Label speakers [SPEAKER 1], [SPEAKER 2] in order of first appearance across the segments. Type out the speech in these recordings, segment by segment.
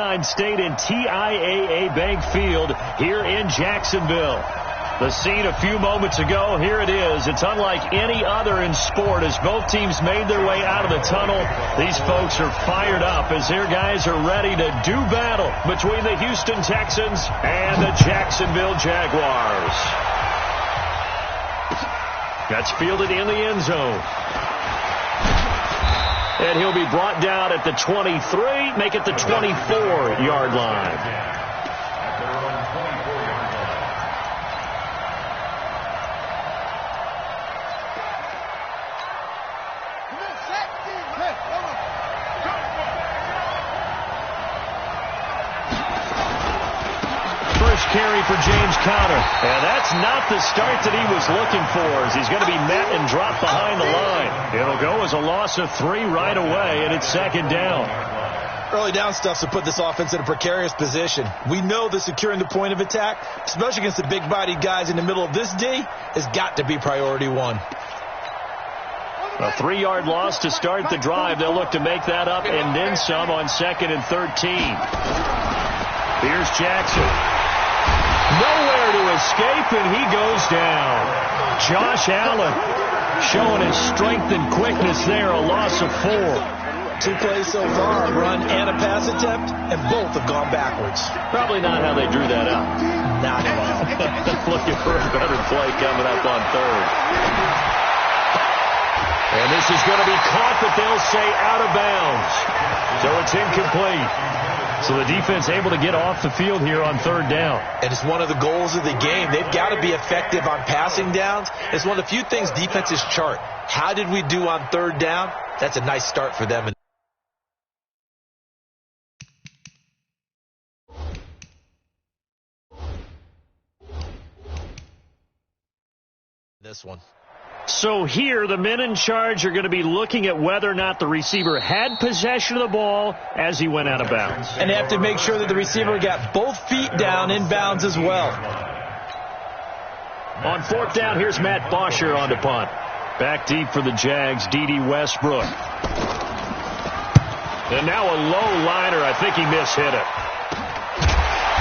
[SPEAKER 1] State in TIAA Bank Field here in Jacksonville. The scene a few moments ago, here it is. It's unlike any other in sport as both teams made their way out of the tunnel. These folks are fired up as their guys are ready to do battle between the Houston Texans and the Jacksonville Jaguars. That's fielded in the end zone. And he'll be brought down at the 23, make it the 24-yard line. Carry for James Conner. And that's not the start that he was looking for as he's going to be met and dropped behind the line. It'll go as a loss of 3 right away, and it's second down.
[SPEAKER 2] Early down stuff to put this offense in a precarious position. We know that securing the point of attack, especially against the big-bodied guys in the middle of this D, has got to be priority one.
[SPEAKER 1] A 3-yard loss to start the drive. They'll look to make that up and then some on 2nd and 13. Here's Jackson. Nowhere to escape, and he goes down. Josh Allen showing his strength and quickness there, a loss of 4.
[SPEAKER 2] 2 plays so far, a run and a pass attempt, and both have gone backwards.
[SPEAKER 1] Probably not how they drew that up.
[SPEAKER 2] Not at all.
[SPEAKER 1] Looking for a better play coming up on 3rd. And this is going to be caught, but they'll say out of bounds. So it's incomplete. So the defense able to get off the field here on 3rd down.
[SPEAKER 2] And it's one of the goals of the game. They've got to be effective on passing downs. It's one of the few things defenses chart. How did we do on 3rd down? That's a nice start for them. This one.
[SPEAKER 1] So here, the men in charge are going to be looking at whether or not the receiver had possession of the ball as he went out of bounds.
[SPEAKER 2] And they have to make sure that the receiver got both feet down in bounds as well.
[SPEAKER 1] On 4th down, here's Matt Bosher on to punt. Back deep for the Jags, D.D. Westbrook. And now a low liner. I think he mishit it.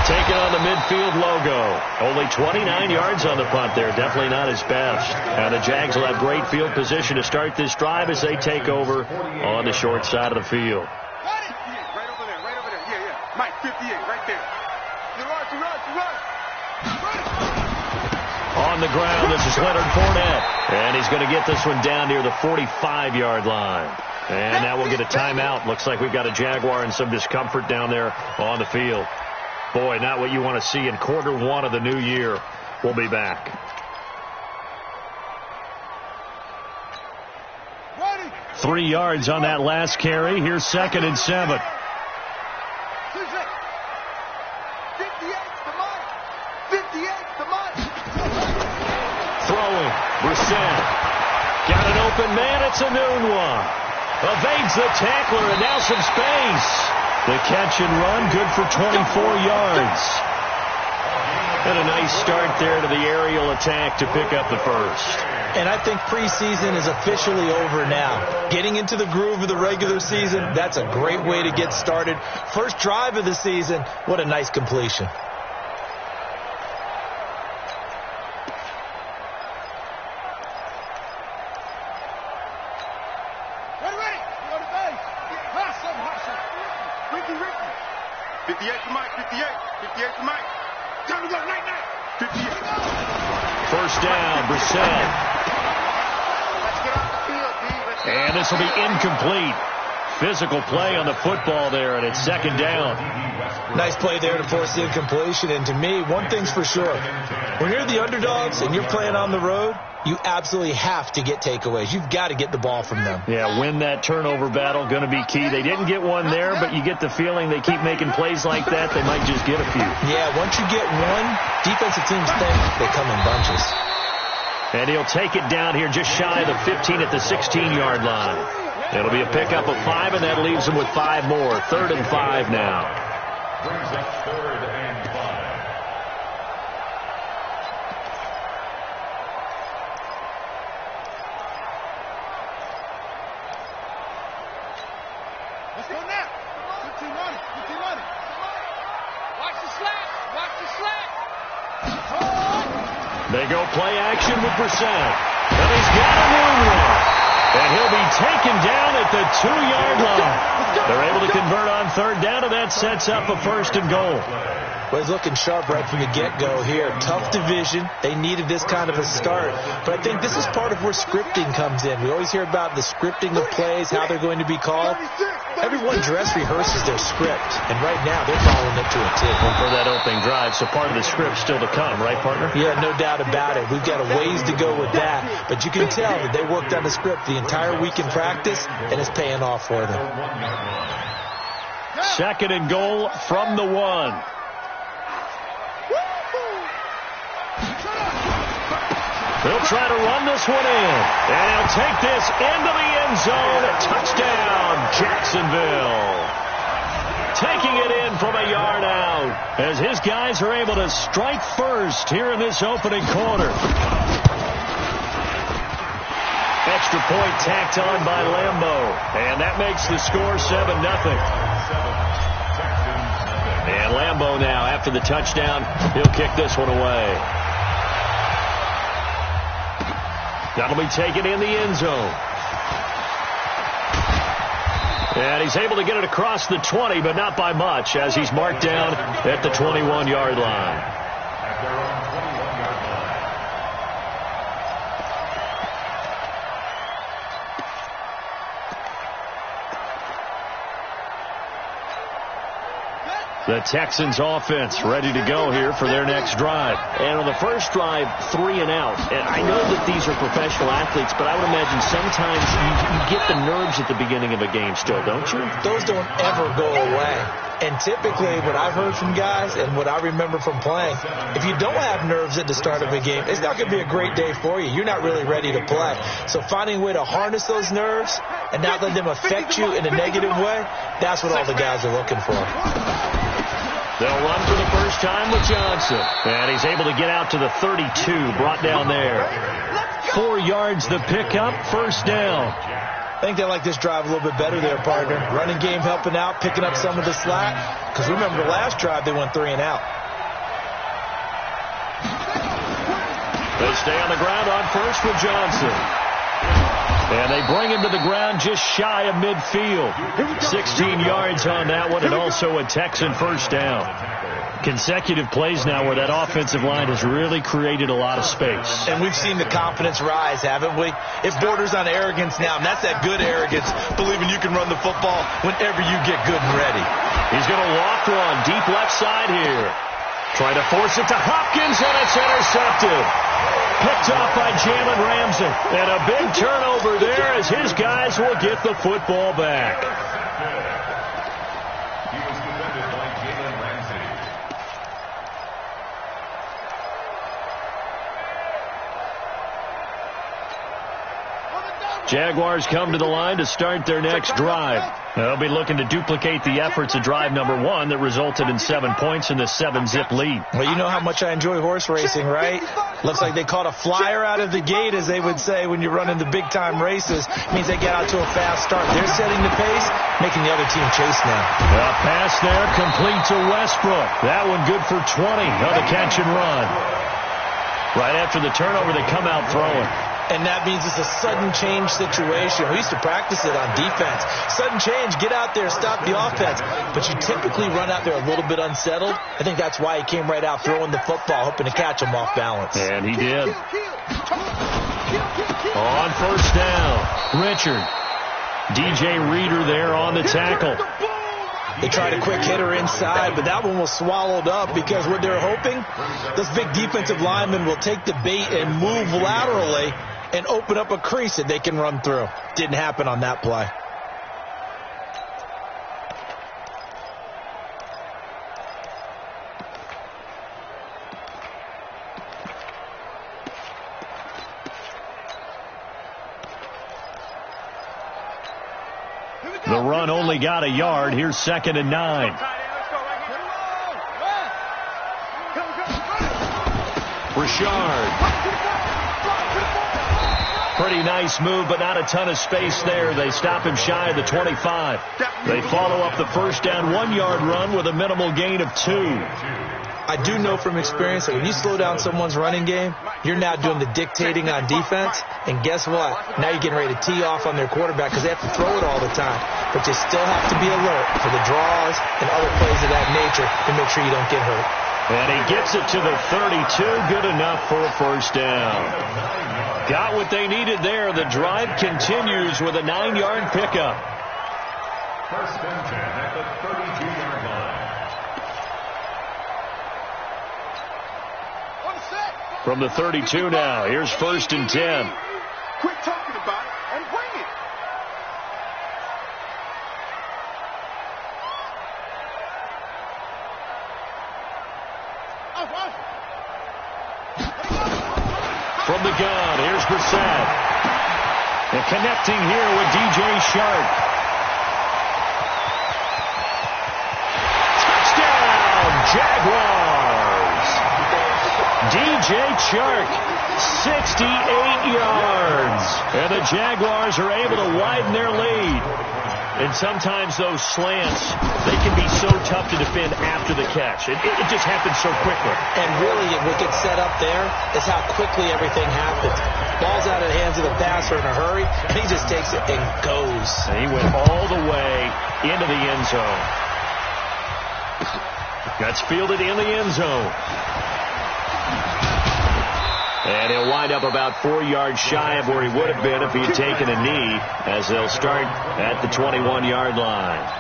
[SPEAKER 1] Taking on the midfield logo. Only 29 yards on the punt there. Definitely not his best. And the Jags will have great field position to start this drive as they take over on the short side of the field.
[SPEAKER 3] Right over there, right over there. Yeah. Mike, 58, right there.
[SPEAKER 1] On the ground, this is Leonard Fournette. And he's going to get this one down near the 45-yard line. And now we'll get a timeout. Looks like we've got a Jaguar in some discomfort down there on the field. Boy, not what you want to see in quarter 1 of the new year. We'll be back. 3 yards on that last carry. Here's 2nd and 7. Throwing. Brissett. Got an open man. It's a noon one. Evades the tackler and now some space. The catch and run, good for 24 yards. And a nice start there to the aerial attack to pick up the first.
[SPEAKER 2] And I think preseason is officially over now. Getting into the groove of the regular season, that's a great way to get started. First drive of the season, what a nice completion.
[SPEAKER 1] First down, Brissett. And this will be incomplete. Physical play on the football there, and it's 2nd down.
[SPEAKER 2] Nice play there to force the incompletion. And to me, one thing's for sure. When you're the underdogs and you're playing on the road, you absolutely have to get takeaways. You've got to get the ball from them.
[SPEAKER 1] Yeah, win that turnover battle, going to be key. They didn't get one there, but you get the feeling they keep making plays like that, they might just get a few.
[SPEAKER 2] Yeah, once you get one, defensive teams think they come in bunches.
[SPEAKER 1] And he'll take it down here just shy of the 15 at the 16-yard line. It'll be a pickup of 5, and that leaves them with 5 more. 3rd and 5 now.
[SPEAKER 4] Brings up 3rd and 5.
[SPEAKER 3] Let's go now. 15 money.
[SPEAKER 1] They go play action with Brissett. And he's got a moonwalk. And he'll be taken down at the 2-yard line. They're able to convert on third down, and that sets up a 1st and goal.
[SPEAKER 2] Well, he's looking sharp right from the get-go here. Tough division. They needed this kind of a start. But I think this is part of where scripting comes in. We always hear about the scripting of plays, how they're going to be called. Everyone dress rehearses their script, and right now they're following it to a T.
[SPEAKER 1] Well, for that opening drive, so part of the script still to come, right, partner?
[SPEAKER 2] Yeah, no doubt about it. We've got a ways to go with that, but you can tell that they worked on the script the entire week in practice, and it's paying off for them.
[SPEAKER 1] 2nd and goal from the 1. They'll try to run this one in. And he'll take this into the end zone. Touchdown, Jacksonville. Taking it in from a yard out as his guys are able to strike first here in this opening quarter. Extra point tacked on by Lambo. And that makes the score 7-0. And Lambo now, after the touchdown, he'll kick this one away. That'll be taken in the end zone. And he's able to get it across the 20, but not by much, as he's marked down at the 21-yard line. The Texans offense ready to go here for their next drive.
[SPEAKER 5] And on the first drive, 3 and out. And I know that these are professional athletes, but I would imagine sometimes you get the nerves at the beginning of a game still, don't you?
[SPEAKER 2] Those don't ever go away. And typically what I've heard from guys and what I remember from playing, if you don't have nerves at the start of a game, it's not going to be a great day for you. You're not really ready to play. So finding a way to harness those nerves and not let them affect you in a negative way, that's what all the guys are looking for.
[SPEAKER 1] They'll run for the first time with Johnson. And he's able to get out to the 32, brought down there. 4 yards the pickup, 1st down.
[SPEAKER 2] I think they like this drive a little bit better there, partner. Running game helping out, picking up some of the slack. Because remember, the last drive, they went 3 and out.
[SPEAKER 1] They stay on the ground on first with Johnson. And they bring him to the ground just shy of midfield. 16 yards on that one, and also a Texan 1st down. Consecutive plays now where that offensive line has really created a lot of space.
[SPEAKER 2] And we've seen the confidence rise, haven't we? It borders on arrogance now, and that's that good arrogance, believing you can run the football whenever you get good and ready.
[SPEAKER 1] He's going to walk one deep left side here. Trying to force it to Hopkins, and it's intercepted. Picked off by Jalen Ramsey. And a big turnover there as his guys will get the football back.
[SPEAKER 4] He was defended by Jalen Ramsey.
[SPEAKER 1] Jaguars come to the line to start their next drive. They'll be looking to duplicate the efforts of drive number 1 that resulted in 7 points in the 7-zip lead.
[SPEAKER 2] Well, you know how much I enjoy horse racing, right? Looks like they caught a flyer out of the gate, as they would say when you're running the big-time races. It means they get out to a fast start. They're setting the pace, making the other team chase now.
[SPEAKER 1] A pass there, complete to Westbrook. That one good for 20 on the catch and run. Right after the turnover, they come out throwing.
[SPEAKER 2] And that means it's a sudden change situation. We used to practice it on defense. Sudden change, get out there, stop the offense. But you typically run out there a little bit unsettled. I think that's why he came right out throwing the football, hoping to catch him off balance.
[SPEAKER 1] And he did. On 1st down, Richard. DJ Reader there on the tackle.
[SPEAKER 2] They tried a quick hitter inside, but that one was swallowed up because what they're hoping, those big defensive linemen will take the bait and move laterally and open up a crease that they can run through. Didn't happen on that play.
[SPEAKER 1] The run only got a yard. Here's 2nd and 9. Richard. Pretty nice move, but not a ton of space there. They stop him shy of the 25. They follow up the 1st down 1-yard run with a minimal gain of 2.
[SPEAKER 2] I do know from experience that when you slow down someone's running game, you're now doing the dictating on defense. And guess what? Now you're getting ready to tee off on their quarterback because they have to throw it all the time. But you still have to be alert for the draws and other plays of that nature to make sure you don't get hurt.
[SPEAKER 1] And he gets it to the 32. Good enough for a first down. Got what they needed there. The drive continues with a 9-yard pickup.
[SPEAKER 4] First and 10 at the 32-yard line.
[SPEAKER 1] From the 32 now, here's first and 10.
[SPEAKER 3] Quit talking about it and bring it.
[SPEAKER 1] From the gun, here's Brissett. And connecting here with DJ Shark. Touchdown, Jaguars! DJ Chark, 68 yards. And the Jaguars are able to widen their lead. And sometimes those slants, they can be so tough to defend after the catch. It just happens so quickly.
[SPEAKER 2] And really, what gets set up there is how quickly everything happens. Ball's out of the hands of the passer in a hurry, and he just takes it and goes.
[SPEAKER 1] And he went all the way into the end zone. That's fielded in the end zone. And he'll wind up about 4 yards shy of where he would have been if he had taken a knee, as they'll start at the 21-yard line.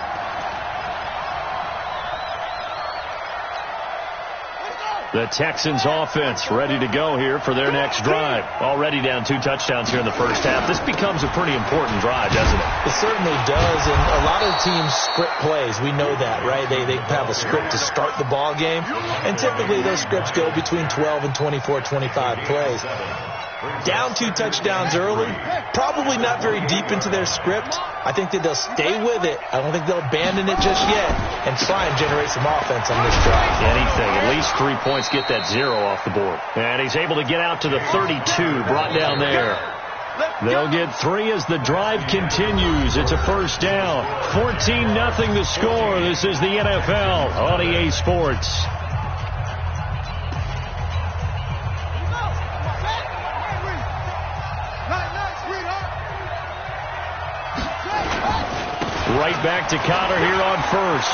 [SPEAKER 1] The Texans offense ready to go here for their next drive. Already down 2 touchdowns here in the first half. This becomes a pretty important drive, doesn't it?
[SPEAKER 2] It certainly does, and a lot of teams script plays. We know that, right? They have a script to start the ball game, and typically those scripts go between 12 and 24, 25 plays. Down 2 touchdowns early, probably not very deep into their script. I think that they'll stay with it. I don't think they'll abandon it just yet and try and generate some offense on this drive.
[SPEAKER 1] Anything. At least 3 points, get that 0 off the board. And he's able to get out to the 32, brought down there. They'll get 3 as the drive continues. It's a first down. 14-0 the score. This is the NFL on EA Sports. Right back to Connor here on first.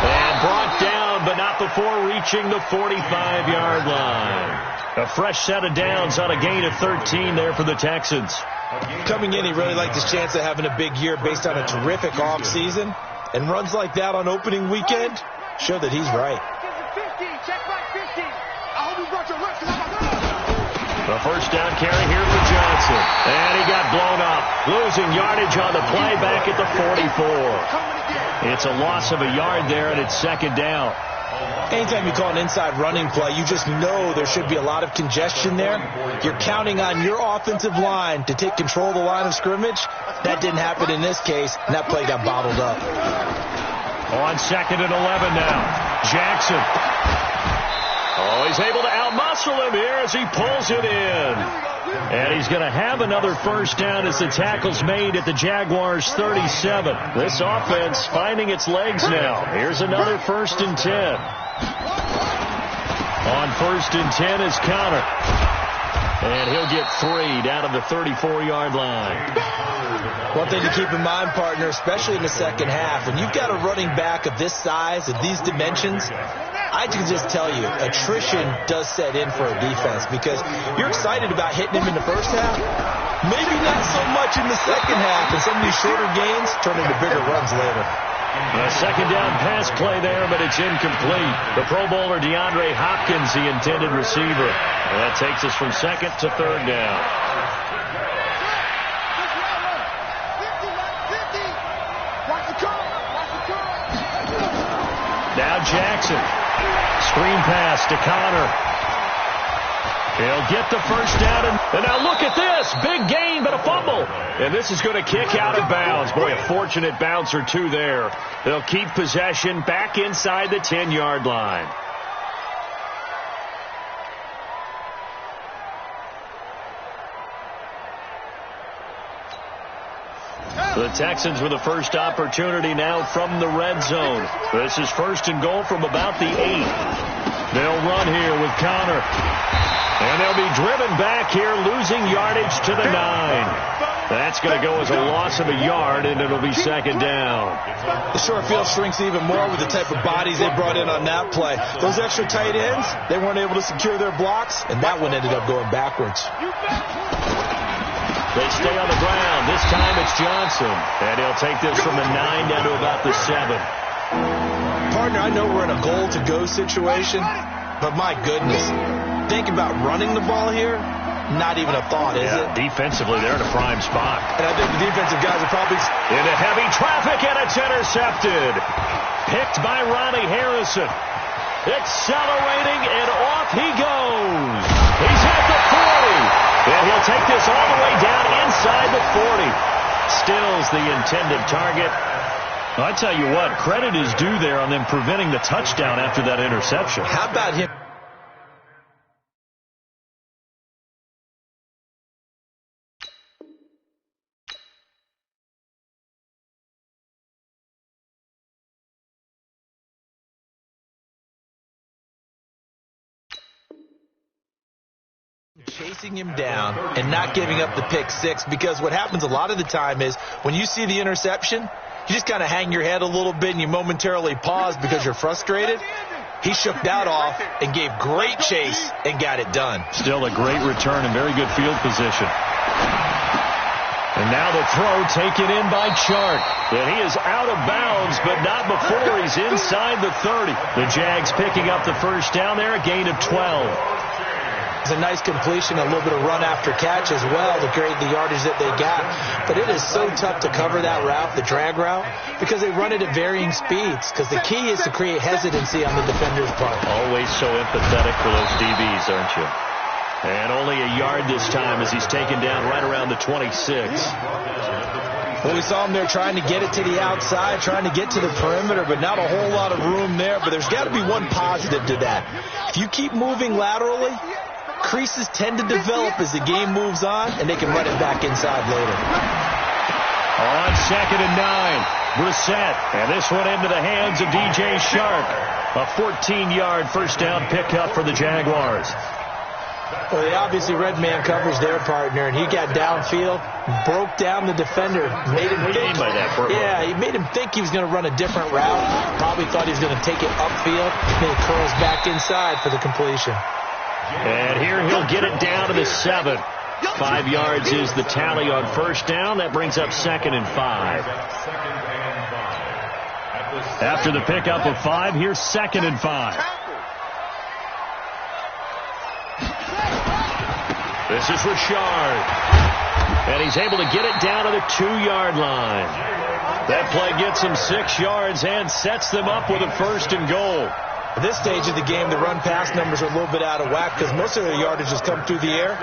[SPEAKER 1] And brought down, but not before reaching the 45-yard line. A fresh set of downs on a gain of 13 there for the Texans.
[SPEAKER 2] Coming in, he really liked his chance of having a big year based on a terrific offseason. And runs like that on opening weekend show that he's right.
[SPEAKER 1] The first down carry here for Johnson. And he got blown up. Losing yardage on the play back at the 44. It's a loss of a yard there, and it's second down.
[SPEAKER 2] Anytime you call an inside running play, you just know there should be a lot of congestion there. You're counting on your offensive line to take control of the line of scrimmage. That didn't happen in this case, and that play got bottled up.
[SPEAKER 1] On second and 11 now. Jackson. Oh, he's able to outmuscle him here as he pulls it in. And he's going to have another first down as the tackle's made at the Jaguars' 37. This offense finding its legs now. Here's another first and 10. On first and 10 is Connor. And he'll get 3 down to the 34-yard line.
[SPEAKER 2] One thing to keep in mind, partner, especially in the second half, when you've got a running back of this size, of these dimensions, I can just tell you, attrition does set in for a defense because you're excited about hitting him in the first half. Maybe not so much in the second half, and some of these shorter gains turn into bigger runs later.
[SPEAKER 1] A second down pass play there, but it's incomplete. The Pro Bowler DeAndre Hopkins, the intended receiver. And that takes us from second to third down. Now Jackson. Screen pass to Connor. He'll get the first down. And now look at this. Big gain, but a fumble. And this is going to kick out of bounds. Boy, a fortunate bounce or two there. They'll keep possession back inside the 10-yard line. The The Texans with the first opportunity now from the red zone. This is 1st and goal from about the 8. They'll run here with Connor. And they'll be driven back here, losing yardage to the 9. That's going to go as a loss of a yard, and it'll be 2nd down.
[SPEAKER 2] The short field shrinks even more with the type of bodies they brought in on that play. Those extra tight ends, they weren't able to secure their blocks, and that one ended up going backwards.
[SPEAKER 1] They stay on the ground. This time it's Johnson. And he'll take this from the 9 down to about the 7.
[SPEAKER 2] Partner, I know we're in a goal-to-go situation, but my goodness, think about running the ball here. Not even a thought, is it?
[SPEAKER 1] Defensively, they're in a prime spot.
[SPEAKER 2] And I think the defensive guys are probably
[SPEAKER 1] into heavy traffic, and it's intercepted. Picked by Ronnie Harrison. Accelerating, and off he goes. He's at the 40. And he'll take this all the way down inside the 40. Stills the intended target. I tell you what, credit is due there on them preventing the touchdown after that interception.
[SPEAKER 2] How about him? Chasing him down and not giving up the pick 6, because what happens a lot of the time is when you see the interception, you just kind of hang your head a little bit and you momentarily pause because you're frustrated. He shook that off and gave great chase and got it done.
[SPEAKER 1] Still a great return and very good field position. And now the throw taken in by Chark. And he is out of bounds, but not before he's inside the 30. The Jags picking up the first down there, a gain of 12.
[SPEAKER 2] It's a nice completion, a little bit of run after catch as well to create the yardage that they got. But it is so tough to cover that route, the drag route, because they run it at varying speeds. Because the key is to create hesitancy on the defender's part.
[SPEAKER 1] Always so empathetic for those DBs, aren't you? And only a yard this time as he's taken down right around the 26.
[SPEAKER 2] Well, we saw him there trying to get it to the outside, trying to get to the perimeter, but not a whole lot of room there. But there's got to be one positive to that. If you keep moving laterally, creases tend to develop as the game moves on, and they can run it back inside later.
[SPEAKER 1] On 2nd and 9, Brissett, and this one into the hands of DJ Shark. A 14-yard first down pickup for the Jaguars.
[SPEAKER 2] Well, they obviously red man coverage their partner, and he got downfield, broke down the defender, made him think. Yeah, he made him think he was going to run a different route. Probably thought he was going to take it upfield, then he curls back inside for the completion.
[SPEAKER 1] And here he'll get it down to the 7. 5 yards is the tally on first down. That brings up 2nd and 5. After the pickup of 5, here's 2nd and 5. This is Richard. And he's able to get it down to the 2-yard line. That play gets him 6 yards and sets them up with a 1st and goal.
[SPEAKER 2] At this stage of the game, the run-pass numbers are a little bit out of whack because most of their yardage has come through the air.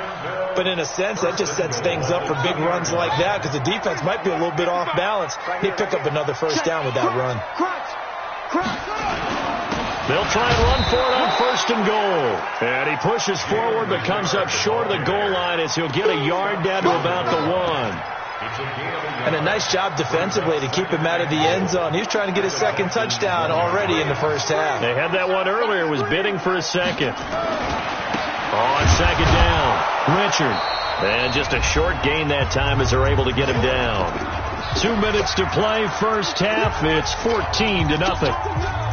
[SPEAKER 2] But in a sense, that just sets things up for big runs like that because the defense might be a little bit off balance. They pick up another first down with that run.
[SPEAKER 1] They'll try and run for it on 1st and goal. And he pushes forward but comes up short of the goal line as he'll get a yard down to about the 1.
[SPEAKER 2] And a nice job defensively to keep him out of the end zone. He was trying to get his 2nd touchdown already in the first half.
[SPEAKER 1] They had that one earlier, was bidding for a 2nd. On 2nd down, Richard. And just a short gain that time as they're able to get him down. 2 minutes to play, first half. It's 14-0.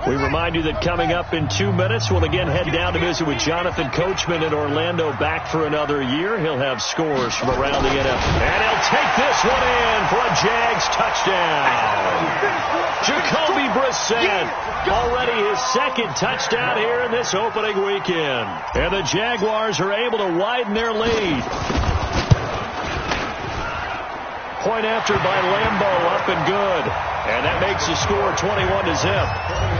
[SPEAKER 1] We remind you that coming up in 2 minutes, we'll again head down to visit with Jonathan Coachman in Orlando, back for another year. He'll have scores from around the NFL. And he'll take this one in for a Jags touchdown. Jacoby Brissett, already his 2nd touchdown here in this opening weekend. And the Jaguars are able to widen their lead. Point after by Lambeau, up and good. And that makes the score 21-0.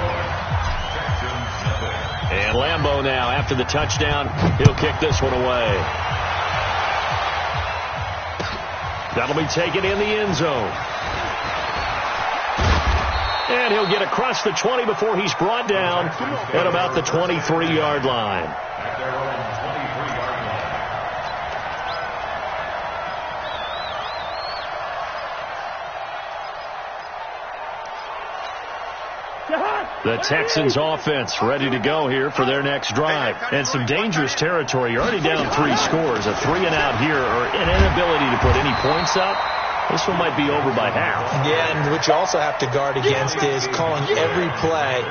[SPEAKER 1] And Lambeau now, after the touchdown, he'll kick this one away. That'll be taken in the end zone. And he'll get across the 20 before he's brought down at about the 23-yard line. The Texans offense ready to go here for their next drive. And some dangerous territory. You're already down 3 scores. A 3-and-out here or an inability to put any points up. This one might be over by half.
[SPEAKER 2] Yeah, and what you also have to guard against is calling every play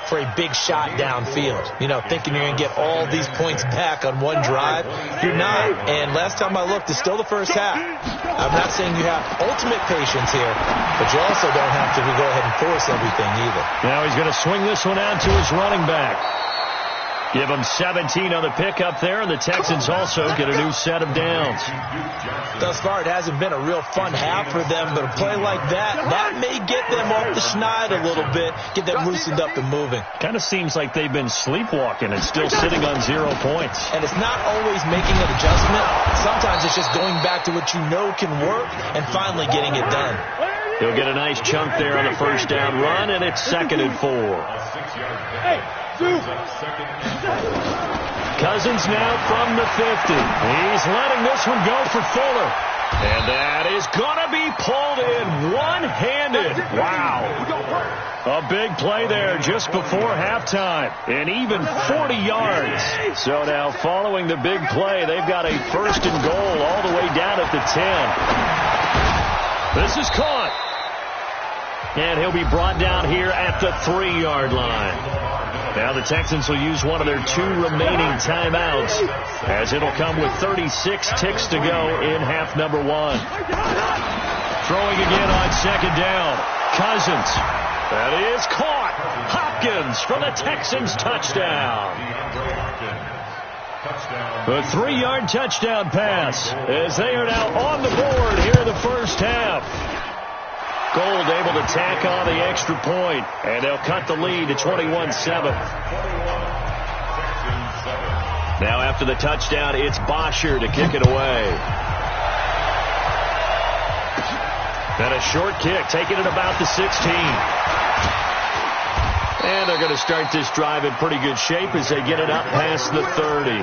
[SPEAKER 2] for a big shot downfield. You know, thinking you're going to get all these points back on one drive. You're not. And last time I looked, it's still the first half. I'm not saying you have ultimate patience here, but you also don't have to go ahead and force everything either.
[SPEAKER 1] Now he's going to swing this one out to his running back. Give him 17 on the pickup there, and the Texans also get a new set of downs.
[SPEAKER 2] Thus far, it hasn't been a real fun half for them, but a play like that may get them off the schneid a little bit, get them loosened up and moving.
[SPEAKER 1] Kind of seems like they've been sleepwalking and still sitting on 0 points.
[SPEAKER 2] And it's not always making an adjustment. Sometimes it's just going back to what you know can work and finally getting it done.
[SPEAKER 1] He'll get a nice chunk there on the first down run, and it's 2nd and 4. Cousins now from the 50. He's letting this one go for Fuller. And that is going to be pulled in one-handed. Wow. A big play there just before halftime. And even 40 yards. So now following the big play, they've got a 1st and goal all the way down at the 10. This is caught. And he'll be brought down here at the 3-yard line. Now the Texans will use one of their 2 remaining timeouts as it'll come with 36 ticks to go in half number 1. Throwing again on 2nd down. Cousins. That is caught. Hopkins for the Texans touchdown. A 3-yard touchdown pass as they are now on the board here in the first half. Gold able to tack on the extra point, and they'll cut the lead to 21-7. Now after the touchdown, it's Bosher to kick it away. And a short kick, taking it about the 16. And they're going to start this drive in pretty good shape as they get it up past the 30.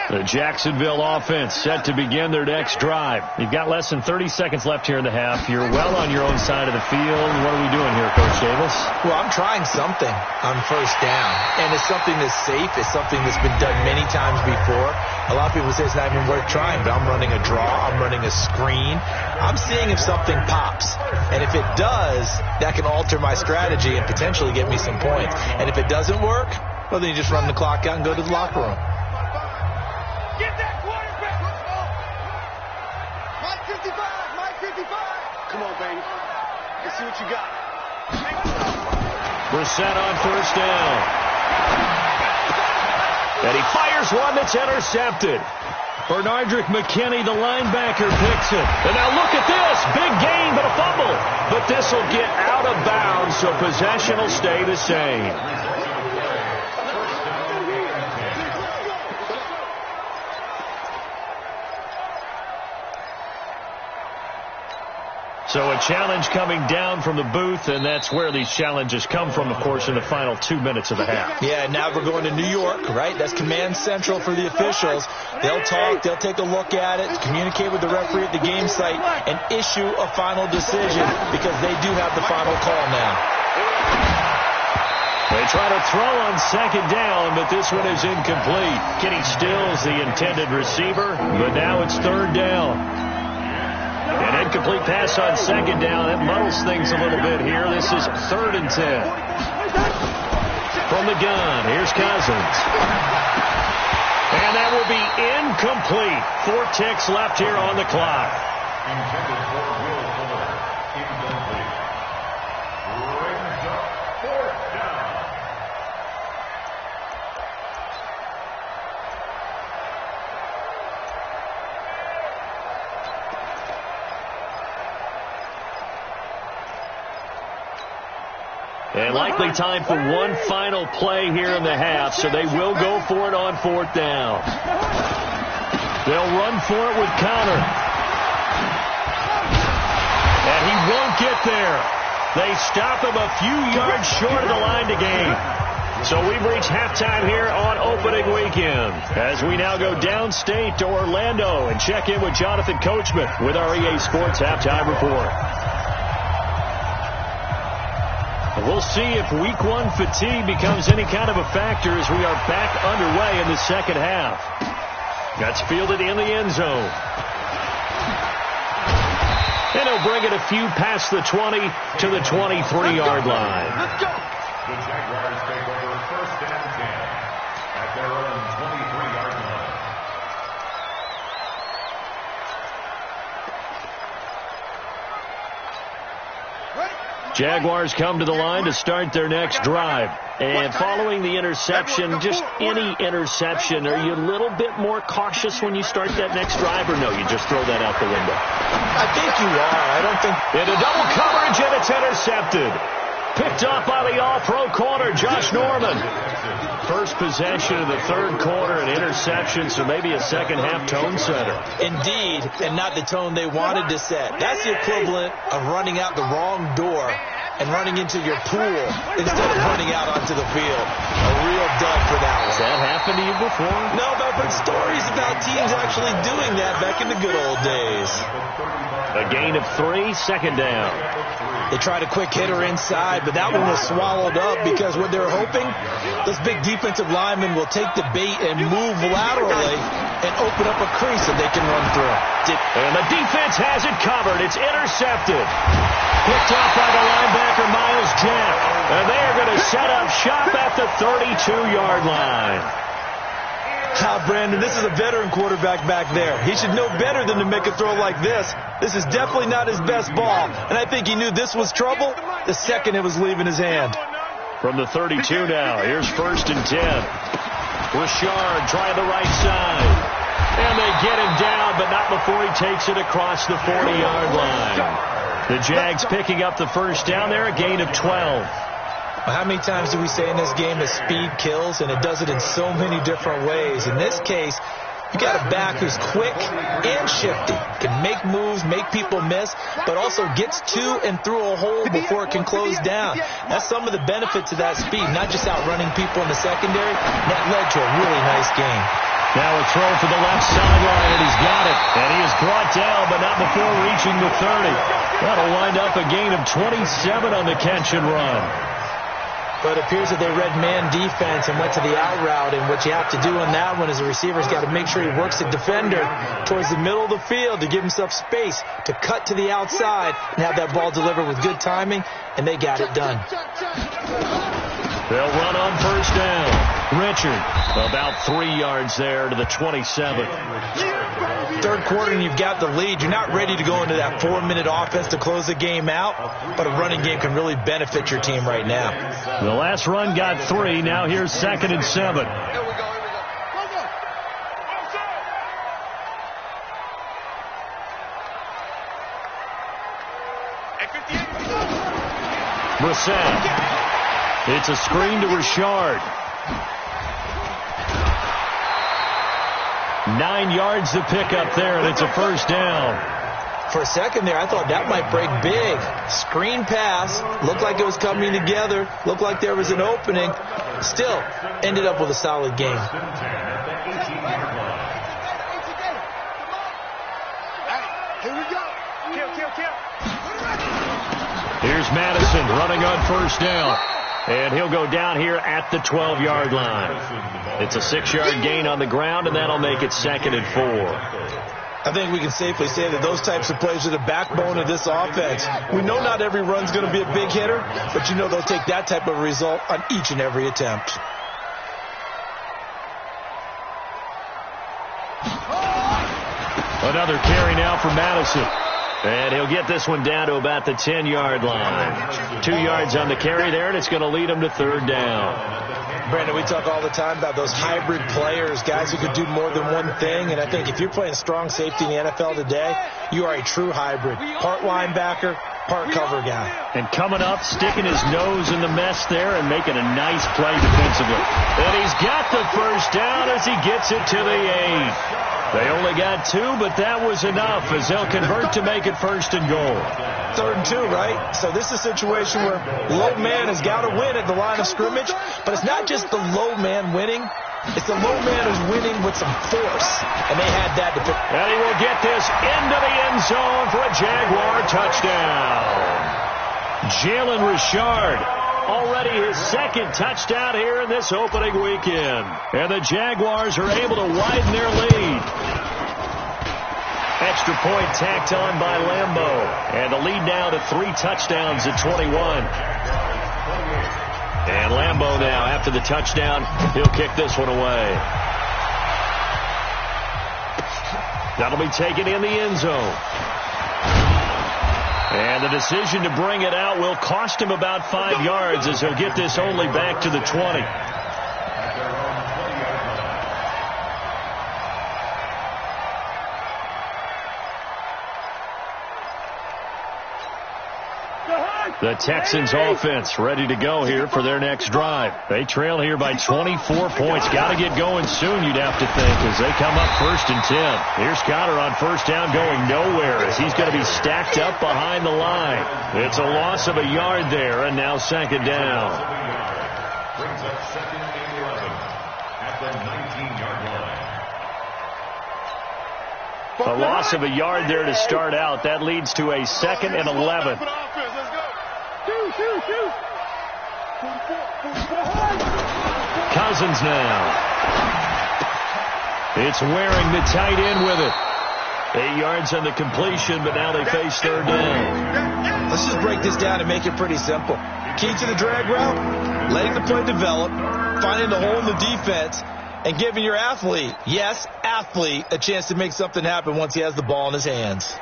[SPEAKER 1] The Jacksonville offense set to begin their next drive. You've got less than 30 seconds left here in the half. You're well on your own side of the field. What are we doing here, Coach Davis?
[SPEAKER 2] Well, I'm trying something on first down, and it's something that's safe. It's something that's been done many times before. A lot of people say it's not even worth trying, but I'm running a draw. I'm running a screen. I'm seeing if something pops, and if it does, that can alter my strategy and potentially get me some points. And if it doesn't work, well, then you just run the clock out and go to the locker room.
[SPEAKER 3] Get that quarterback! Mike 55! Mike 55! Come on, baby. Let's see what you got.
[SPEAKER 1] Brissett on first down. And he fires one that's intercepted. Bernardrick McKinney, the linebacker, picks it. And now look at this. Big gain, but a fumble. But this will get out of bounds, so possession will stay the same. So a challenge coming down from the booth, and that's where these challenges come from, of course, in the final 2 minutes of the half.
[SPEAKER 2] Yeah, now we're going to New York, right? That's command central for the officials. They'll talk, they'll take a look at it, communicate with the referee at the game site, and issue a final decision because they do have the final call now.
[SPEAKER 1] They try to throw on second down, but this one is incomplete. Kenny Stills, the intended receiver, but now it's third down. An incomplete pass on second down. That muddles things a little bit here. This is 3rd and 10. From the gun, here's Cousins. And that will be incomplete. 4 ticks left here on the clock.
[SPEAKER 4] Intended for Will Fuller. Incomplete. Brings up 4th down.
[SPEAKER 1] And likely time for one final play here in the half, so they will go for it on 4th down. They'll run for it with Connor. And he won't get there. They stop him a few yards short of the line to gain. So we've reached halftime here on opening weekend as we now go downstate to Orlando and check in with Jonathan Coachman with our EA Sports Halftime Report. We'll see if Week 1 fatigue becomes any kind of a factor as we are back underway in the second half. That's fielded in the end zone. And he'll bring it a few past the 20 to the 23-yard line.
[SPEAKER 3] Let's go.
[SPEAKER 4] The Jaguars take over 1st and 10 at their own 23-yard line.
[SPEAKER 1] Jaguars come to the line to start their next drive. And following the interception, just any interception, are you a little bit more cautious when you start that next drive, or no, you just throw that out the window?
[SPEAKER 2] I think you are. I don't think...
[SPEAKER 1] Into double coverage, and it's intercepted. Picked up by the all-pro corner, Josh Norman. First possession of the third quarter, an interception, so maybe a second-half tone setter.
[SPEAKER 2] Indeed, and not the tone they wanted to set. That's the equivalent of running out the wrong door and running into your pool instead of running out onto the field. A real dud for that one.
[SPEAKER 1] Has that happened to you before?
[SPEAKER 2] No, but I've heard stories about teams actually doing that back in the good old days.
[SPEAKER 1] A gain of 3, second down.
[SPEAKER 2] They tried a quick hitter inside, but that one was swallowed up because what they're hoping, those big defensive linemen will take the bait and move laterally and open up a crease that they can run through.
[SPEAKER 1] And the defense has it covered. It's intercepted. Picked up by the linebacker, Miles Jack. And they are going to set up shop at the 32-yard line.
[SPEAKER 2] Brandon, this is a veteran quarterback back there. He should know better than to make a throw like this. This is definitely not his best ball. And I think he knew this was trouble the second it was leaving his hand.
[SPEAKER 1] From the 32 now, here's 1st and 10. Richard trying the right side. And they get him down, but not before he takes it across the 40-yard line. The Jags picking up the first down there, a gain of 12.
[SPEAKER 2] How many times do we say in this game that speed kills, and it does it in so many different ways? In this case, you got a back who's quick and shifty, can make moves, make people miss, but also gets to and through a hole before it can close down. That's some of the benefits of that speed, not just outrunning people in the secondary. That led to a really nice game.
[SPEAKER 1] Now a throw for the left sideline, and he's got it. And he is brought down, but not before reaching the 30. That'll wind up a gain of 27 on the catch and run.
[SPEAKER 2] But it appears that they read man defense and went to the out route, and what you have to do on that one is the receiver's got to make sure he works the defender towards the middle of the field to give himself space to cut to the outside and have that ball delivered with good timing, and they got it done.
[SPEAKER 1] They'll run on first down. Richard, about 3 yards there to the 27.
[SPEAKER 2] Third quarter and you've got the lead. You're not ready to go into that 4-minute offense to close the game out, but a running game can really benefit your team right now.
[SPEAKER 1] The last run got 3. Now here's 2nd and 7. Brissett. It's a screen to Richard. 9 yards to pick up there, and it's a first down.
[SPEAKER 2] For a second there, I thought that might break big. Screen pass. Looked like it was coming together. Looked like there was an opening. Still, ended up with a solid game.
[SPEAKER 3] Here we go. Kill.
[SPEAKER 1] Here's Madison running on first down. And he'll go down here at the 12-yard line. It's a 6-yard gain on the ground, and that'll make it 2nd and 4.
[SPEAKER 2] I think we can safely say that those types of plays are the backbone of this offense. We know not every run's going to be a big hitter, but you know they'll take that type of result on each and every attempt.
[SPEAKER 1] Another carry now for Madison. And he'll get this one down to about the 10-yard line. 2 yards on the carry there, and it's going to lead him to third down.
[SPEAKER 2] Brandon, we talk all the time about those hybrid players, guys who can do more than one thing. And I think if you're playing strong safety in the NFL today, you are a true hybrid. Part linebacker, part cover guy.
[SPEAKER 1] And coming up, sticking his nose in the mess there and making a nice play defensively. And he's got the first down as he gets it to the 8. They only got 2, but that was enough as they'll convert to make it 1st and goal.
[SPEAKER 2] 3rd and 2, right? So this is a situation where low man has got to win at the line of scrimmage, but it's not just the low man winning. It's the low man who's winning with some force, and they had that.
[SPEAKER 1] And he will get this into the end zone for a Jaguar touchdown. Jalen Richard, already his 2nd touchdown here in this opening weekend. And the Jaguars are able to widen their lead. Extra point tacked on by Lambo. And the lead now to 3 touchdowns at 21. And Lambo now, after the touchdown, he'll kick this one away. That'll be taken in the end zone. And the decision to bring it out will cost him about 5 yards as he'll get this only back to the 20. The Texans offense ready to go here for their next drive. They trail here by 24 points. Got to get going soon, you'd have to think, as they come up 1st and 10. Here's Cotter on 1st down going nowhere as he's going to be stacked up behind the line. It's a loss of a yard there, and now 2nd down.
[SPEAKER 4] Brings up 2nd and 11 at the 19-yard line.
[SPEAKER 1] A loss of a yard there to start out. That leads to a 2nd and 11. Cousins now. It's Waring, the tight end, with it. 8 yards on the completion, but now they face 3rd down.
[SPEAKER 2] Let's just break this down and make it pretty simple. Key to the drag route, letting the play develop, finding the hole in the defense, and giving your athlete, yes, athlete, a chance to make something happen once he has the ball in his hands.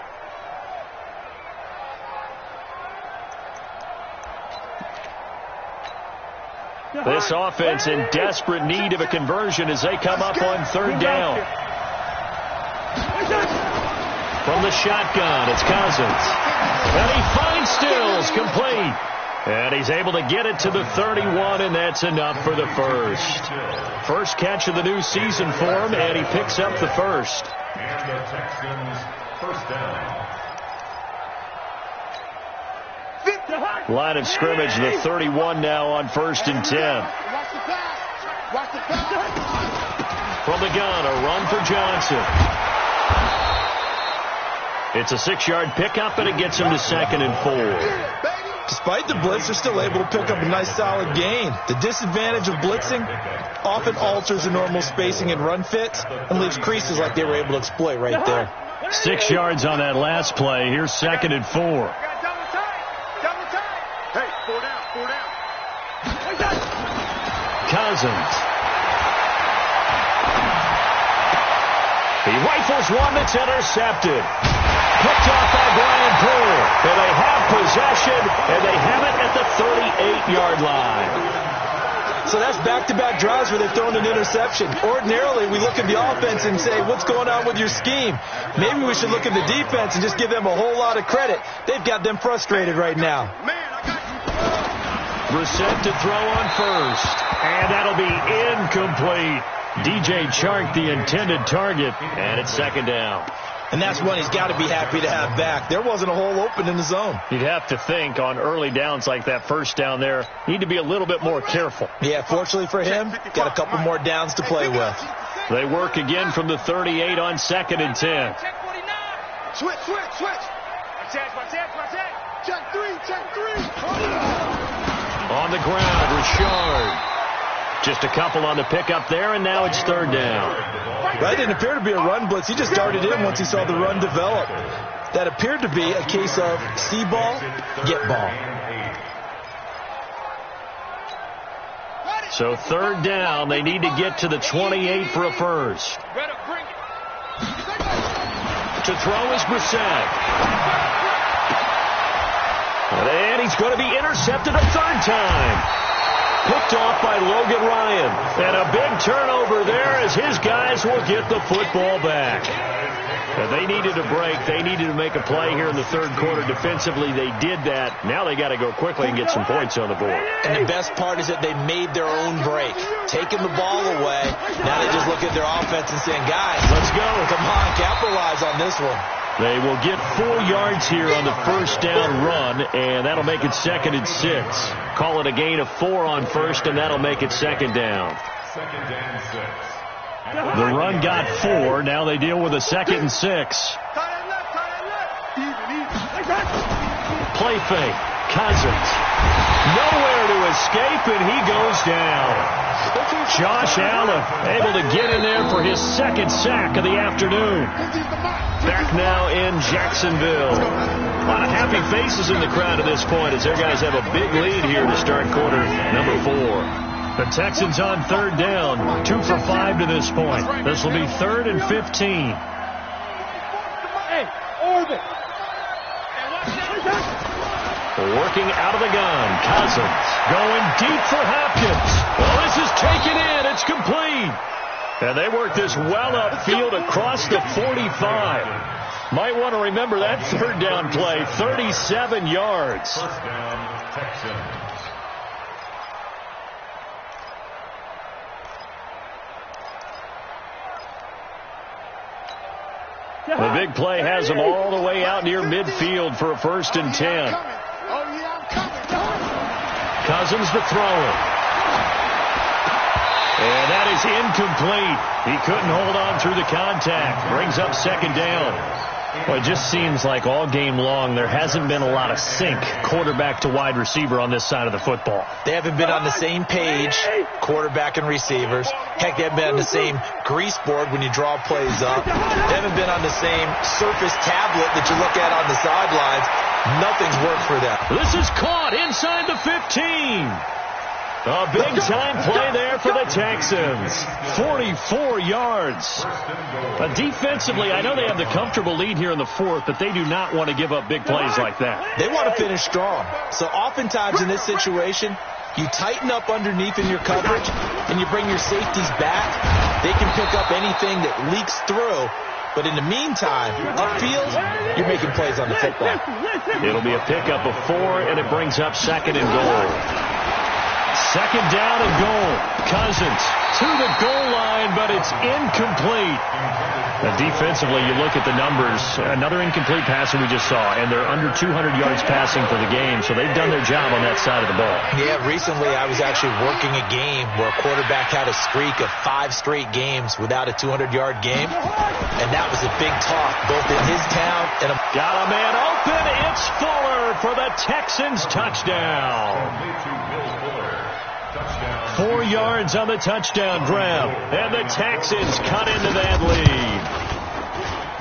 [SPEAKER 1] This offense in desperate need of a conversion as they come up on 3rd down. From the shotgun, it's Cousins. And he finds Stills, complete. And he's able to get it to the 31, and that's enough for the 1st. First catch of the new season for him, and he picks up the 1st.
[SPEAKER 4] And the Texans 1st down.
[SPEAKER 1] Line of scrimmage, the 31 now on 1st and 10. From the gun, a run for Johnson. It's a 6-yard pickup, and it gets him to 2nd and 4.
[SPEAKER 2] Despite the blitz, they're still able to pick up a nice solid gain. The disadvantage of blitzing often alters the normal spacing and run fits and leaves creases like they were able to exploit right there.
[SPEAKER 1] 6 yards on that last play. Here's 2nd and 4. Cousins. He rifles one that's intercepted. Picked off by Brian Poole. And they have possession, and they have it at the 38-yard line.
[SPEAKER 2] So that's back-to-back drives where they've thrown an interception. Ordinarily, we look at the offense and say, what's going on with your scheme? Maybe we should look at the defense and just give them a whole lot of credit. They've got them frustrated right now.
[SPEAKER 1] Brissett to throw on 1st. And that'll be incomplete. DJ Chark, the intended target, and it's 2nd down.
[SPEAKER 2] And that's one he's got to be happy to have back. There wasn't a hole open in the zone.
[SPEAKER 1] You'd have to think on early downs like that 1st down there, need to be a little bit more careful.
[SPEAKER 2] Yeah, fortunately for him, got a couple more downs to play with.
[SPEAKER 1] They work again from the 38 on 2nd and 10.
[SPEAKER 3] Switch. Check three.
[SPEAKER 1] On the ground, Richard. Just a couple on the pickup there, and now it's 3rd down.
[SPEAKER 2] That didn't appear to be a run blitz. He just darted in once he saw the run develop. That appeared to be a case of see ball, get ball.
[SPEAKER 1] So 3rd down, they need to get to the 28 for a first. To throw is Brissett. And he's going to be intercepted a 3rd time. Picked off by Logan Ryan. And a big turnover there as his guys will get the football back. They needed a break. They needed to make a play here in the third quarter. Defensively, they did that. Now they got to go quickly and get some points on the board.
[SPEAKER 2] And the best part is that they made their own break, taking the ball away. Now they just look at their offense and saying, guys, let's go. Come on, capitalize on this one.
[SPEAKER 1] They will get 4 yards here on the first down run, and that'll make it 2nd and 6. Call it a gain of 4 on first, and that'll make it 2nd down.
[SPEAKER 4] 2nd and 6.
[SPEAKER 1] The run got 4. Now they deal with a 2nd and 6. Play fake. Cousins. Nowhere to escape, and he goes down. Josh Allen able to get in there for his 2nd sack of the afternoon. Back now in Jacksonville. A lot of happy faces in the crowd at this point as their guys have a big lead here to start quarter number 4. The Texans on 3rd down, 2 for 5 to this point. This will be 3rd and 15. Working out of the gun, Cousins going deep for Hopkins. Well, this is taken in. It's complete. And they work this well upfield across the 45. Might want to remember that 3rd down play, 37 yards.
[SPEAKER 4] 1st down, Texans.
[SPEAKER 1] The big play has them all the way out near midfield for a 1st and 10. Cousins to throw it. And that is incomplete. He couldn't hold on through the contact. Brings up 2nd down. Well, it just seems like all game long there hasn't been a lot of sync quarterback to wide receiver on this side of the football.
[SPEAKER 2] They haven't been on the same page, quarterback and receivers. Heck, they haven't been on the same grease board when you draw plays up. They haven't been on the same surface tablet that you look at on the sidelines. Nothing's worked for them.
[SPEAKER 1] This is caught inside the 15. A big-time play there for the Texans. 44 yards. Defensively, I know they have the comfortable lead here in the 4th, but they do not want to give up big plays like that.
[SPEAKER 2] They want to finish strong. So oftentimes in this situation, you tighten up underneath in your coverage, and you bring your safeties back. They can pick up anything that leaks through. But in the meantime, upfield, you're making plays on the football.
[SPEAKER 1] It'll be a pickup of 4, and it brings up 2nd and goal. 2nd down and goal. Cousins to the goal line, but it's incomplete. And defensively, you look at the numbers. Another incomplete passer we just saw, and they're under 200 yards passing for the game, so they've done their job on that side of the ball.
[SPEAKER 2] Yeah, recently I was actually working a game where a quarterback had a streak of 5 straight games without a 200-yard game, and that was a big talk, both in his town and
[SPEAKER 1] got a man open. It's Fuller for the Texans touchdown. 4 yards on the touchdown grab, and the Texans cut into that lead.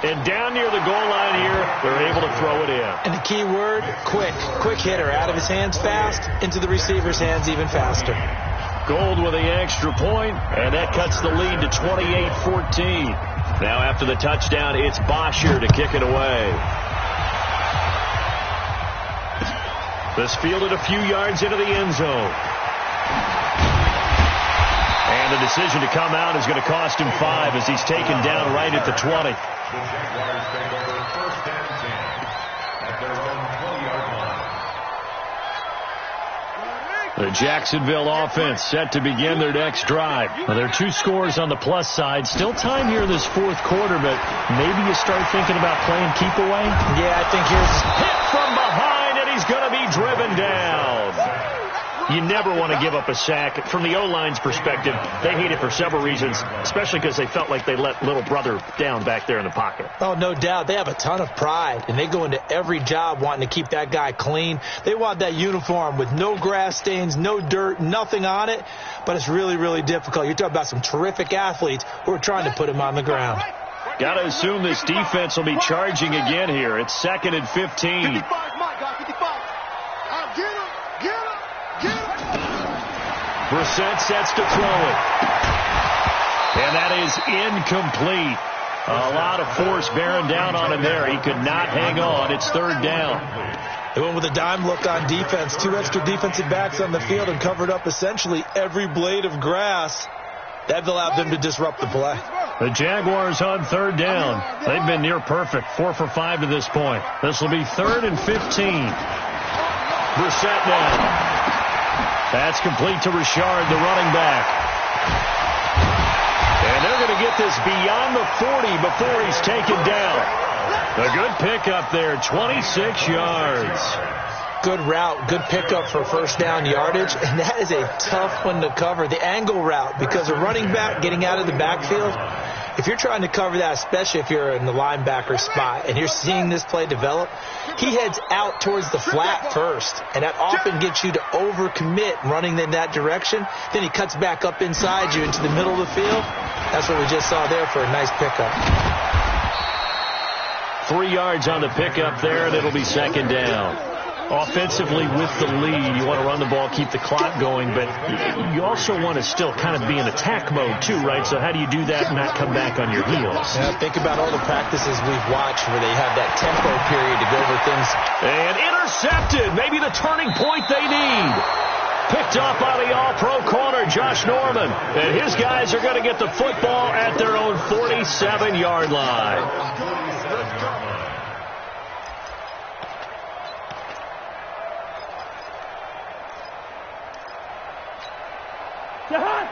[SPEAKER 1] And down near the goal line here, they're able to throw it in.
[SPEAKER 2] And the key word, quick. Quick hitter. Out of his hands fast, into the receiver's hands even faster.
[SPEAKER 1] Gold with the extra point, and that cuts the lead to 28-14. Now after the touchdown, it's Bosher to kick it away. This fielded a few yards into the end zone. And the decision to come out is going to cost him 5 as he's taken down right at the 20.
[SPEAKER 4] The Jaguars take over 1st and 10 at their own 20-yard line.
[SPEAKER 1] The Jacksonville offense set to begin their next drive. Now, there are 2 scores on the plus side. Still time here in this 4th quarter, but maybe you start thinking about playing keep away.
[SPEAKER 2] Yeah, I think here's
[SPEAKER 1] hit from behind, and he's going to be driven down. You never want to give up a sack. From the O-line's perspective, they hate it for several reasons, especially because they felt like they let little brother down back there in the pocket.
[SPEAKER 2] Oh, no doubt. They have a ton of pride, and they go into every job wanting to keep that guy clean. They want that uniform with no grass stains, no dirt, nothing on it, but it's really, really difficult. You're talking about some terrific athletes who are trying to put him on the ground.
[SPEAKER 1] Got to assume this defense will be charging again here. It's 2nd and 15.
[SPEAKER 3] 55, my God, 55. Get him, get him.
[SPEAKER 1] Brissett sets to throw it. And that is incomplete. A lot of force bearing down on him there. He could not hang on. It's 3rd down.
[SPEAKER 2] They went with a dime look on defense. 2 extra defensive backs on the field and covered up essentially every blade of grass. That allowed them to disrupt the play.
[SPEAKER 1] The Jaguars on third down. They've been near perfect, 4 for 5 to this point. This will be 3rd and 15. Brissett now. That's complete to Richard, the running back. And they're going to get this beyond the 40 before he's taken down. A good pickup there, 26 yards.
[SPEAKER 2] Good route, good pickup for first down yardage, and that is a tough one to cover, the angle route, because a running back getting out of the backfield, if you're trying to cover that, especially if you're in the linebacker spot and you're seeing this play develop, he heads out towards the flat first, and that often gets you to overcommit running in that direction. Then he cuts back up inside you into the middle of the field. That's what we just saw there for a nice pickup.
[SPEAKER 1] 3 yards on the pickup there, and it'll be second down. Offensively with the lead, you want to run the ball, keep the clock going, but you also want to still kind of be in attack mode too, right? So how do you do that and not come back on your heels?
[SPEAKER 2] Yeah, think about all the practices we've watched where they have that tempo period to go over things.
[SPEAKER 1] And intercepted, maybe the turning point they need. Picked up by the all-pro corner, Josh Norman. And his guys are going to get the football at their own 47-yard line.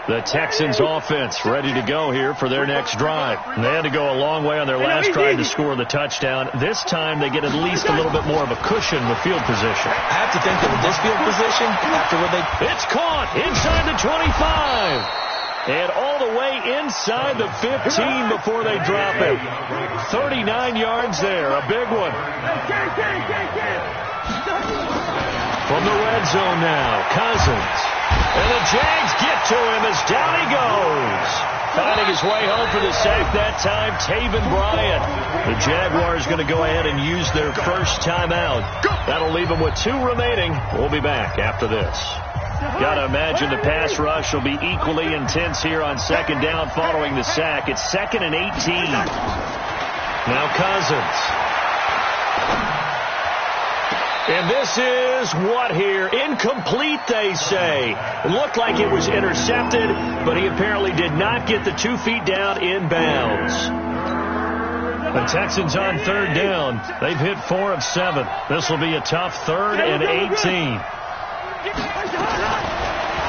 [SPEAKER 1] The Texans offense ready to go here for their next drive. They had to go a long way on their last drive to score the touchdown. This time they get at least a little bit more of a cushion with field position.
[SPEAKER 2] I have to think that with this field position, after what they...
[SPEAKER 1] It's caught inside the 25. And all the way inside the 15 before they drop it. 39 yards there, a big one. From the red zone now, Cousins. And the Jags get to him as down he goes. Finding his way home for the sack that time, Taven Bryan. The Jaguars going to go ahead and use their first timeout. That'll leave them with 2 remaining. We'll be back after this. Got to imagine the pass rush will be equally intense here on second down following the sack. It's 2nd and 18. Now Cousins. And this is what here? Incomplete, they say. It looked like it was intercepted, but he apparently did not get the 2 feet down in bounds. The Texans on third down. They've hit 4 of 7. This will be a tough 3rd and 18.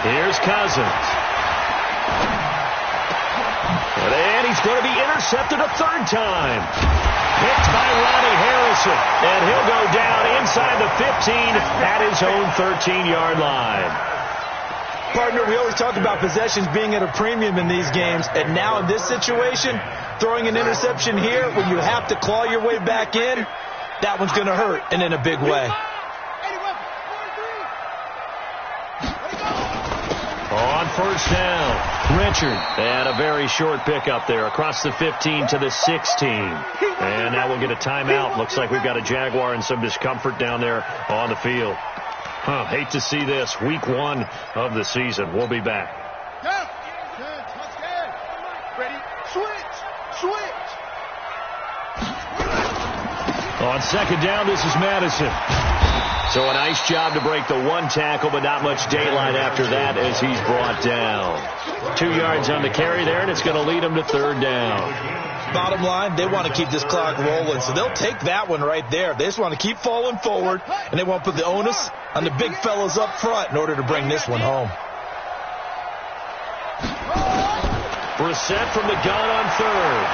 [SPEAKER 1] Here's Cousins. And he's going to be intercepted a 3rd time. Picked by Ronnie Harrison. And he'll go down inside the 15 at his own 13-yard line.
[SPEAKER 2] Partner, we always talk about possessions being at a premium in these games. And now in this situation, throwing an interception here when you have to claw your way back in, that one's going to hurt, and in a big way.
[SPEAKER 1] On first down, Richard. And a very short pickup there across the 15 to the 16. And now we'll get a timeout. Looks like we've got a Jaguar in some discomfort down there on the field. Hate to see this. Week 1 of the season. We'll be back.
[SPEAKER 3] Ready? Switch.
[SPEAKER 1] On second down, this is Madison. So a nice job to break the 1 tackle, but not much daylight after that as he's brought down. 2 yards on the carry there, and it's going to lead him to 3rd down.
[SPEAKER 2] Bottom line, they want to keep this clock rolling, so they'll take that one right there. They just want to keep falling forward, and they want to put the onus on the big fellas up front in order to bring this one home.
[SPEAKER 1] Brissett from the gun on 3rd.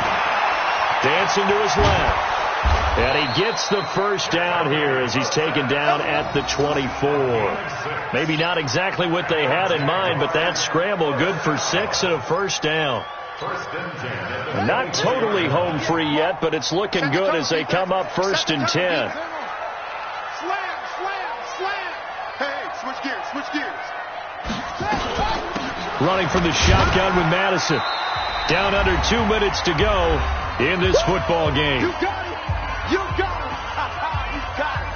[SPEAKER 1] Dancing to his left. And he gets the first down here as he's taken down at the 24. Maybe not exactly what they had in mind, but that scramble good for 6 and a first down. Not totally home free yet, but it's looking good as they come up 1st and 10.
[SPEAKER 3] Slam. Hey, switch gears.
[SPEAKER 1] Running from the shotgun with Madison. Down under 2 minutes to go in this football game.
[SPEAKER 3] You got it. You got it. You got it.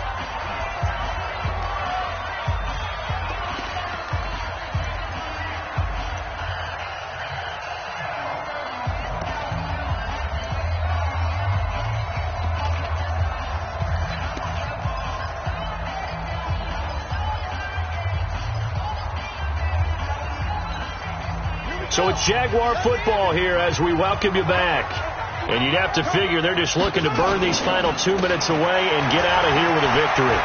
[SPEAKER 3] Here we
[SPEAKER 1] So it's Jaguar football here as we welcome you back. And you'd have to figure they're just looking to burn these final 2 minutes away and get out of here with a victory.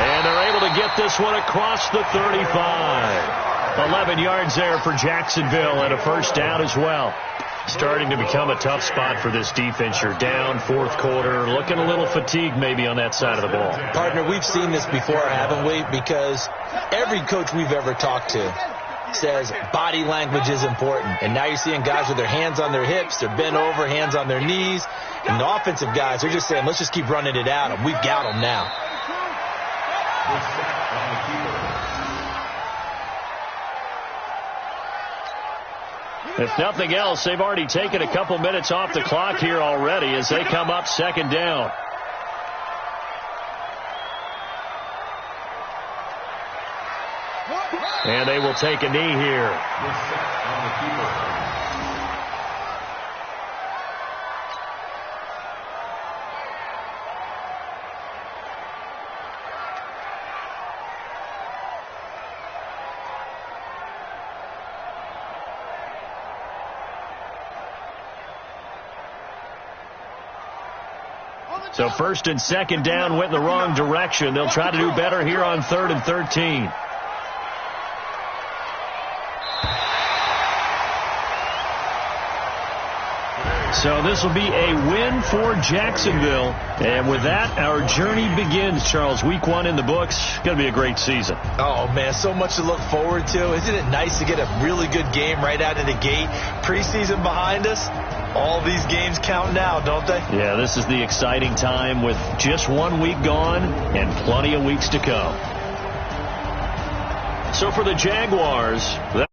[SPEAKER 1] And they're able to get this one across the 35. 11 yards there for Jacksonville and a first down as well. Starting to become a tough spot for this defense. You're down fourth quarter, looking a little fatigued maybe on that side of the ball.
[SPEAKER 2] Partner, we've seen this before, haven't we? Because every coach we've ever talked to says body language is important. And now you're seeing guys with their hands on their hips, they're bent over, hands on their knees. And the offensive guys are just saying, let's just keep running it at them. We've got them now.
[SPEAKER 1] If nothing else, they've already taken a couple minutes off the clock here already as they come up second down. And they will take a knee here. So first and second down went in the wrong direction. They'll try to do better here on 3rd and 13. So this will be a win for Jacksonville. And with that, our journey begins, Charles. Week 1 in the books. Going to be a great season.
[SPEAKER 2] Oh, man, so much to look forward to. Isn't it nice to get a really good game right out of the gate? Preseason behind us. All these games count now, don't they?
[SPEAKER 1] Yeah, this is the exciting time with just 1 week gone and plenty of weeks to come. So for the Jaguars, that